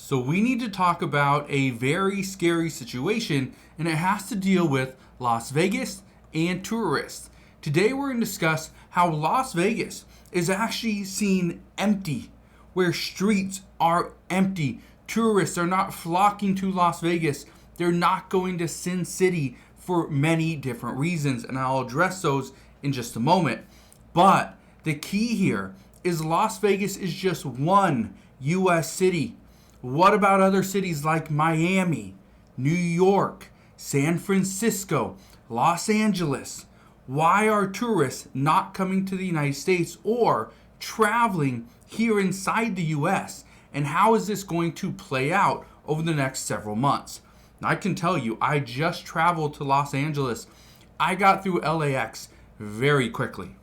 So we need to talk about a very scary situation, and it has to deal with Las Vegas and tourists. Today we're going to discuss how Las Vegas is actually seen empty, where streets are empty. Tourists are not flocking to Las Vegas. They're not going to Sin City for many different reasons, and I'll address those in just a moment. But the key here is Las Vegas is just one U.S. city. What about other cities like Miami, New York, San Francisco, Los Angeles? Why are tourists not coming to the United States or traveling here inside the U.S.? And how is this going to play out over the next several months? Now, I can tell you, I just traveled to Los Angeles. I got through LAX very quickly,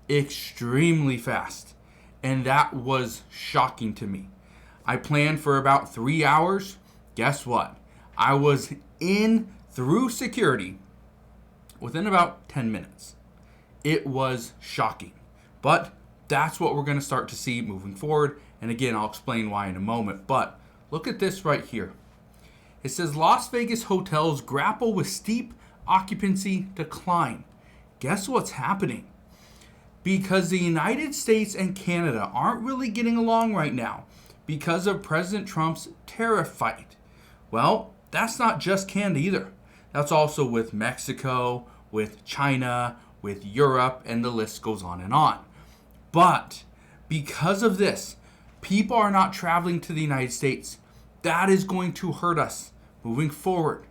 extremely fast, and that was shocking to me. I planned for about 3 hours. Guess what? I was in through security within about 10 minutes. It was shocking. But that's what we're going to start to see moving forward. And again, I'll explain why in a moment. But look at this right here. It says Las Vegas hotels grapple with steep occupancy decline. Guess what's happening? Because the United States and Canada aren't really getting along right now because of President Trump's tariff fight. Well, that's not just Canada either. That's also with Mexico, with China, with Europe, and the list goes on and on. But because of this, people are not traveling to the United States. That is going to hurt us moving forward.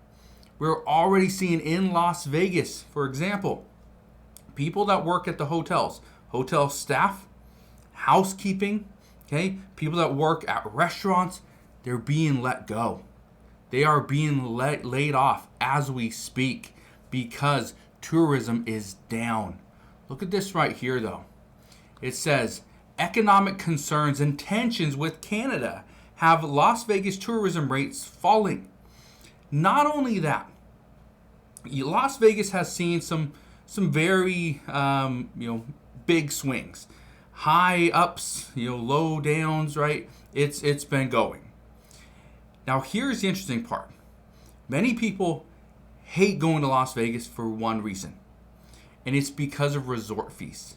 We're already seeing in Las Vegas, for example, people that work at the hotels, hotel staff, housekeeping, okay, people that work at restaurants, they're being let go. They are being laid off as we speak because tourism is down. Look at this right here though. It says economic concerns and tensions with Canada have Las Vegas tourism rates falling. Not only that, Las Vegas has seen some very big swings, high ups, low downs, right? It's been going. Now here's the interesting part. Many people hate going to Las Vegas for one reason, and it's because of resort fees.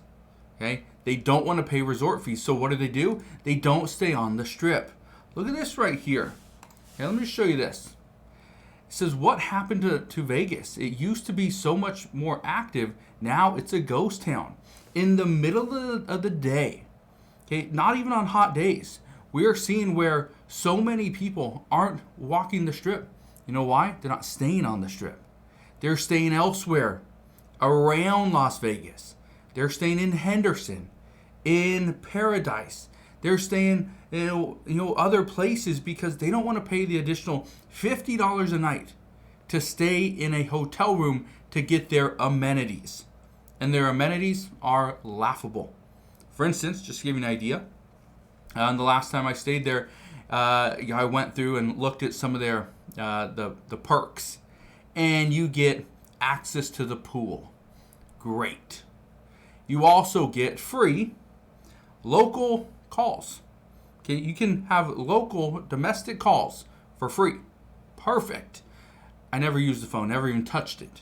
Okay? They don't want to pay resort fees, so what do? They don't stay on the strip. Look at this right here. Okay, let me show you this. It says, what happened to Vegas? It used to be so much more active. Now it's a ghost town. In the middle of the day, okay, not even on hot days, we are seeing where so many people aren't walking the strip. You know why? They're not staying on the strip. They're staying elsewhere around Las Vegas. They're staying in Henderson, in Paradise. They're staying other places because they don't want to pay the additional $50 a night to stay in a hotel room to get their amenities. And their amenities are laughable. For instance, just to give you an idea, the last time I stayed there, I went through and looked at some of their the perks, and you get access to the pool. Great. You also get free local calls. Okay, you can have local domestic calls for free. Perfect. I never used the phone, never even touched it.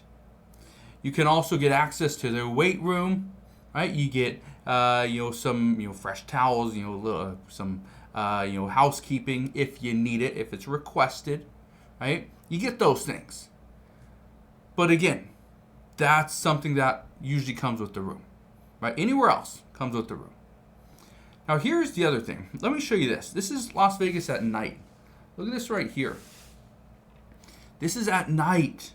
You can also get access to their weight room, right? You get some fresh towels, some housekeeping if you need it, if it's requested, right? You get those things. But again, that's something that usually comes with the room, right? Anywhere else comes with the room. Now here's the other thing. Let me show you this. This is Las Vegas at night. Look at this right here. This is at night.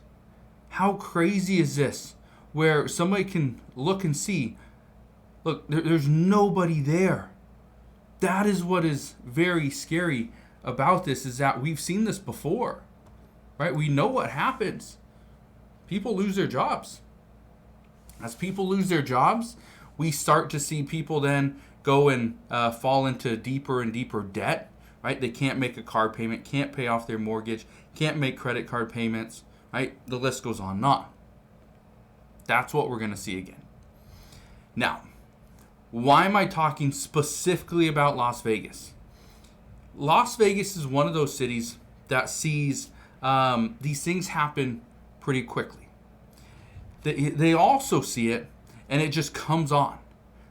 How crazy is this? Where somebody can look and see, look, there's nobody there. That is what is very scary about this, is that we've seen this before, right? We know what happens. People lose their jobs. As people lose their jobs, we start to see people then go and fall into deeper and deeper debt, right? They can't make a car payment, can't pay off their mortgage, can't make credit card payments, right? The list goes on and on. That's what we're going to see again. Now, why am I talking specifically about Las Vegas? Las Vegas is one of those cities that sees these things happen pretty quickly. They also see it, and it just comes on.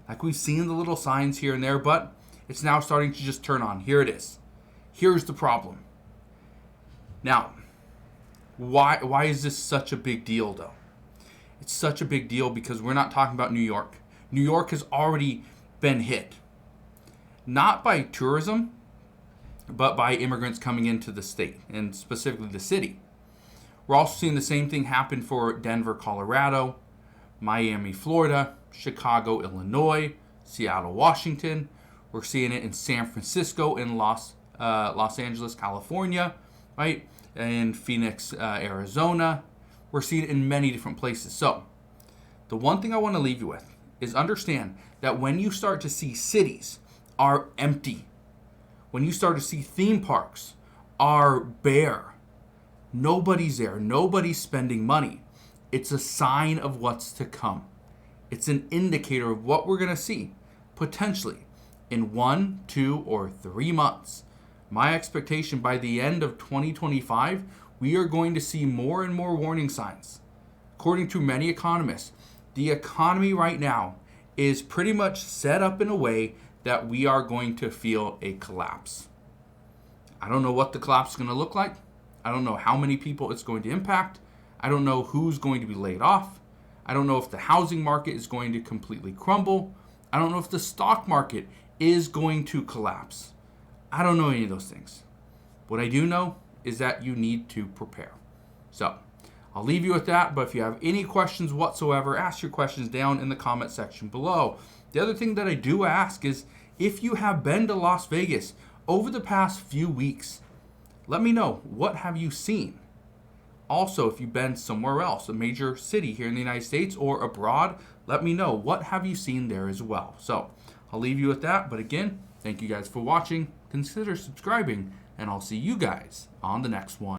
Like we've seen the little signs here and there, but it's now starting to just turn on. Here it is. Here's the problem. Now, why is this such a big deal, though? It's such a big deal because we're not talking about New York. New York has already been hit. Not by tourism, but by immigrants coming into the state, and specifically the city. We're also seeing the same thing happen for Denver, Colorado, Miami, Florida, Chicago, Illinois, Seattle, Washington. We're seeing it in San Francisco and Los Angeles, California, right? And Phoenix, Arizona. We're seeing it in many different places. So, the one thing I want to leave you with is understand that when you start to see cities are empty, when you start to see theme parks are bare, nobody's there, nobody's spending money, it's a sign of what's to come. It's an indicator of what we're going to see potentially in 1, 2, or 3 months. My expectation by the end of 2025, we are going to see more and more warning signs. According to many economists, the economy right now is pretty much set up in a way that we are going to feel a collapse. I don't know what the collapse is going to look like. I don't know how many people it's going to impact. I don't know who's going to be laid off. I don't know if the housing market is going to completely crumble. I don't know if the stock market is going to collapse. I don't know any of those things. What I do know is that you need to prepare. So, I'll leave you with that, but if you have any questions whatsoever, ask your questions down in the comment section below. The other thing that I do ask is, if you have been to Las Vegas over the past few weeks, let me know, what have you seen? Also, if you've been somewhere else, a major city here in the United States or abroad, let me know, what have you seen there as well? So, I'll leave you with that, but again, thank you guys for watching. Consider subscribing, and I'll see you guys on the next one.